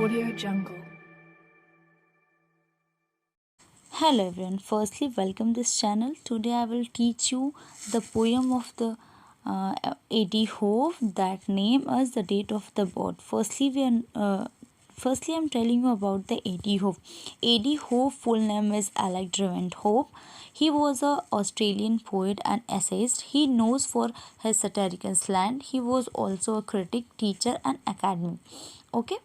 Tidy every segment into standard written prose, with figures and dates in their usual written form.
Audio Jungle. Hello everyone, firstly welcome this channel. Today I will teach you the poem of the A.D.Hope that name is the date of the birth. Firstly I'm telling you about the A.D.Hope. A.D.Hope full name is Hope. He was a Australian poet and essayist. He knows for his satirical slant. He was also a critic, teacher and academic. Okay.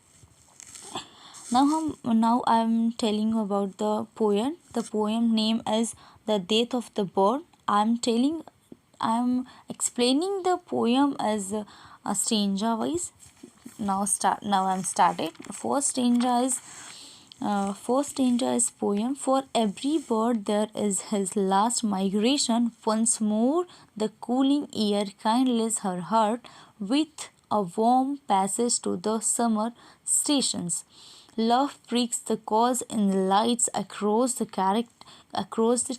Now I'm telling you about the poem. The poem name is The Death of the Bird. I'm explaining the poem as a stanza wise. Now I'm started. First stanza is poem. For every bird there is his last migration. Once more the cooling air kindles her heart with a warm passage to the summer stations. Love pricks the cause in lights across the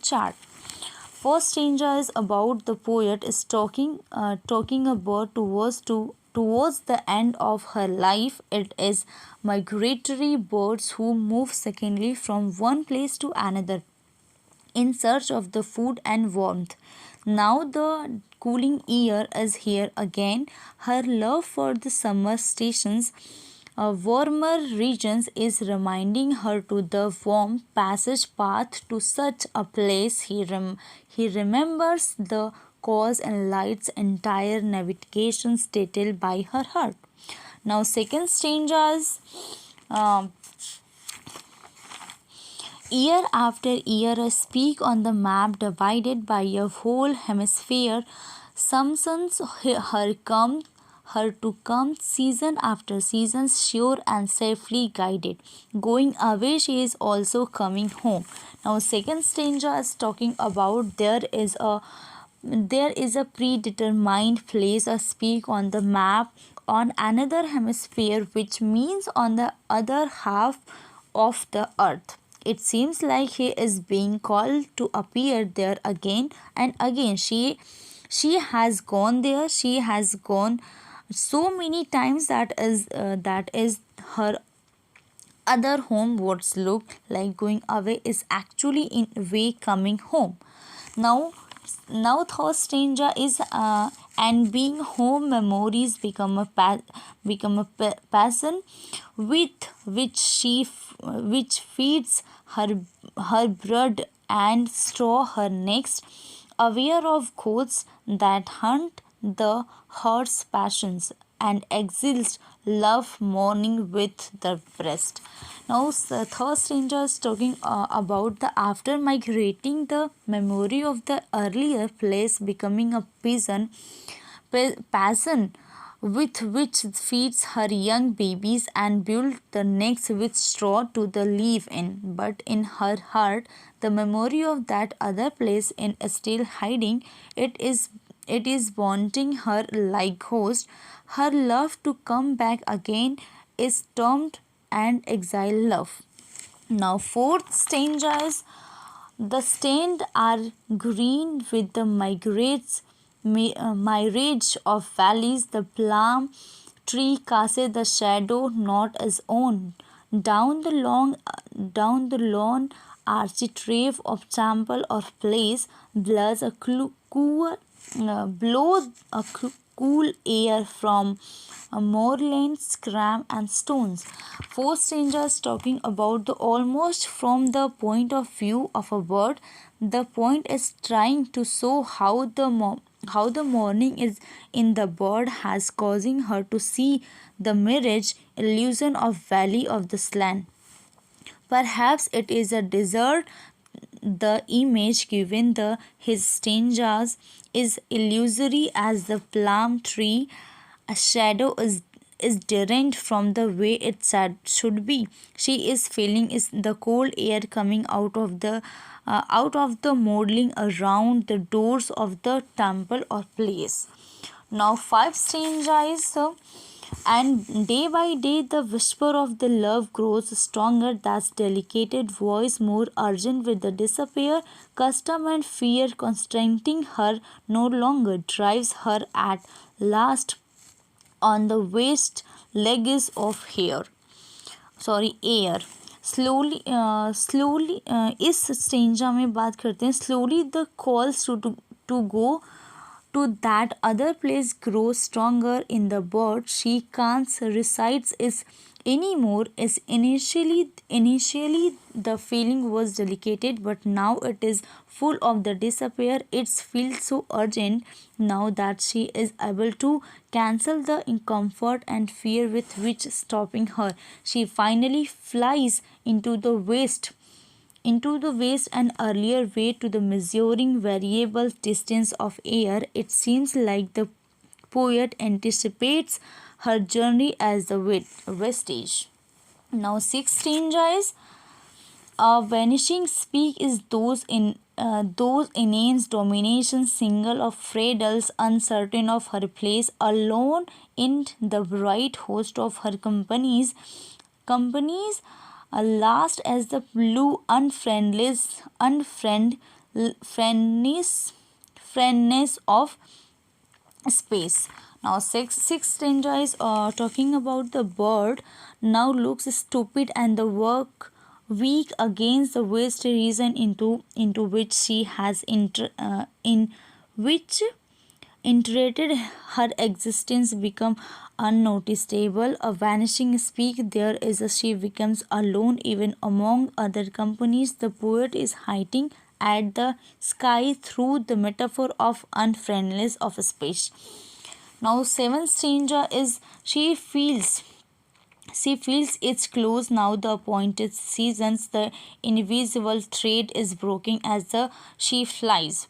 chart. First stanza is about the poet is talking about towards the end of her life. It is migratory birds who move secondly from one place to another in search of the food and warmth. Now the cooling air is here again. Her love for the summer stations, warmer regions, is reminding her to the warm passage path to such a place. He remembers the cause and lights entire navigation detailed by her heart. Now second stanza is year after year, I speak on the map divided by a whole hemisphere. Some sons her to come season after season, sure and safely guided. Going away, she is also coming home. Now, second stanza is talking about there is a predetermined place or speak on the map on another hemisphere, which means on the other half of the earth. It seems like he is being called to appear there again and again. She has gone there. She has gone so many times that is her other home. What's look like going away is actually in way coming home. Now thought stranger is and being home memories become a passion with which feeds her blood and straw her next, aware of goats that hunt the heart's passions and exiled love mourning with the breast. Now, the third stranger is talking about the after migrating, the memory of the earlier place becoming a passion with which feeds her young babies and builds the next with straw to the live in. But in her heart, the memory of that other place is still hiding. It is wanting her like ghost. Her love to come back again is termed and exile love. Now fourth stanza is the stained are green with the mirage of valleys. The plum tree casts the shadow not as own. Down the lawn architrave of temple or place blows a cool air from moorland, scram and stones. Four strangers talking about the almost from the point of view of a bird. The point is trying to show how the morning is in the bird has causing her to see the mirage illusion of valley of the slant. Perhaps it is a desert. The image given the his stanzas is illusory as the plum tree. A shadow is different from the way it should be. She is feeling is the cold air coming out of the modeling around the doors of the temple or place. Now five stanzas. And day by day, the whisper of the love grows stronger. That delicate voice more urgent with the disappear. Custom and fear constraining her no longer drives her at last on the waist legs of hair. Sorry air slowly इस stanza में बात करते हैं slowly the calls to go to that other place grows stronger in the bird she can't recites is anymore is initially the feeling was delicate but now it is full of the despair it feels so urgent now that she is able to cancel the discomfort and fear with which stopping her she finally flies into the west and earlier way to the measuring variable distance of air, it seems like the poet anticipates her journey as the vestige. Now, sixth stanza is a vanishing speak is those inane domination single of Fredels uncertain of her place alone in the bright host of her companies last as the blue friendness of space. Now sixth stanza is talking about the bird now looks stupid and the work weak against the waste reason into which she has in which integrated her existence become unnoticeable a vanishing speak there is a she becomes alone even among other companies the poet is hiding at the sky through the metaphor of unfriendliness of space now seventh stanza is she feels it's close now the appointed seasons the invisible thread is broken as the she flies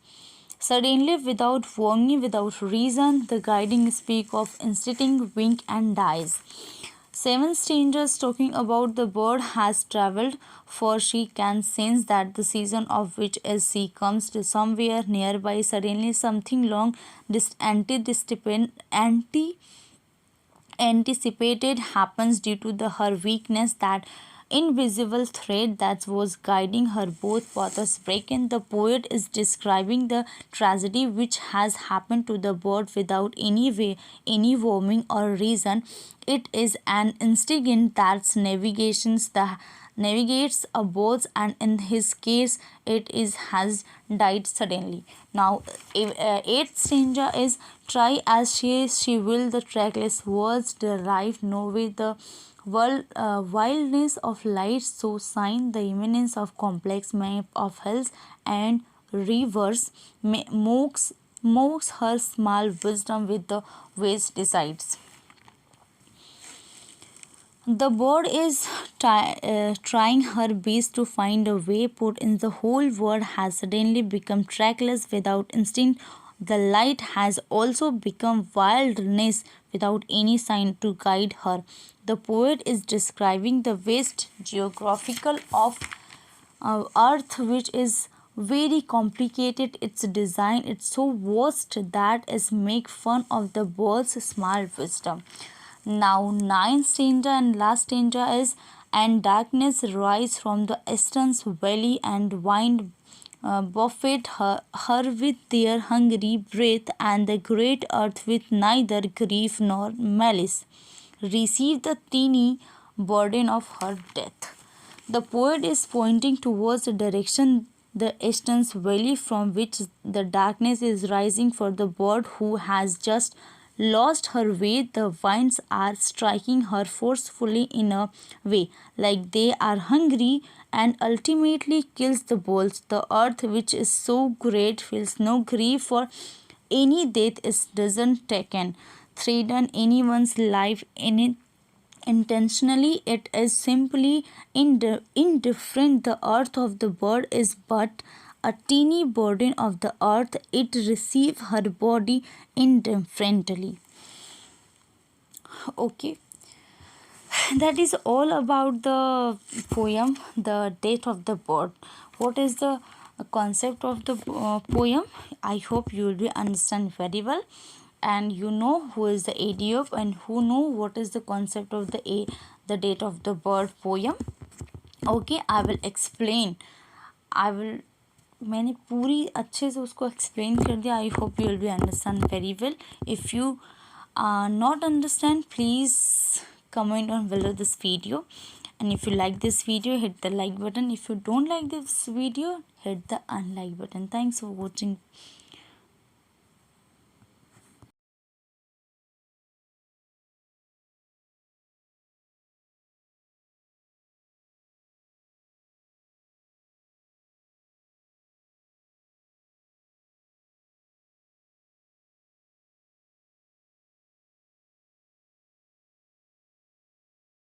suddenly, without warning, without reason, the guiding speak of instinct, wink, and dies. Seven strangers talking about the bird has travelled, for she can sense that the season of which as she comes to somewhere nearby, suddenly something long anticipated happens due to her weakness that invisible thread that was guiding her both paths breaking the poet is describing the tragedy which has happened to the bird without any warning or reason it is an instinct that navigates a boat and in his case it is has died suddenly now eighth stanza is try as she will the trackless words derive no way the wildness of light so sign the imminence of complex map of hills and rivers mocks her small wisdom with the ways decides the bird is trying her best to find a way put in the whole world has suddenly become trackless without instinct. The light has also become wildness without any sign to guide her. The poet is describing the vast geographical of earth which is very complicated its design it's so vast that is make fun of the bird's small wisdom now, ninth stanza and last stanza is and darkness rise from the eastern valley and wind buffet her with their hungry breath and the great earth with neither grief nor malice receive the teeny burden of her death. The poet is pointing towards the direction the eastern valley from which the darkness is rising for the bird who has just lost her way the winds are striking her forcefully in a way like they are hungry and ultimately kills the bulls the earth which is so great feels no grief for any death is doesn't taken threaten anyone's life any intentionally it is simply indifferent the earth of the bird is but a teeny burden of the earth it receive her body indifferently okay that is all about the poem the death of the bird what is the concept of the poem I hope you will be understand very well and you know who is the A.D.Hope and who know what is the concept of the date of the bird poem okay I will explain I will मैंने पूरी अच्छे से उसको explain कर दिया I hope you will be understand very well if you not understand please comment on below this video And if you like this video, hit the like button. If you don't like this video, hit the unlike button. Thanks for watching.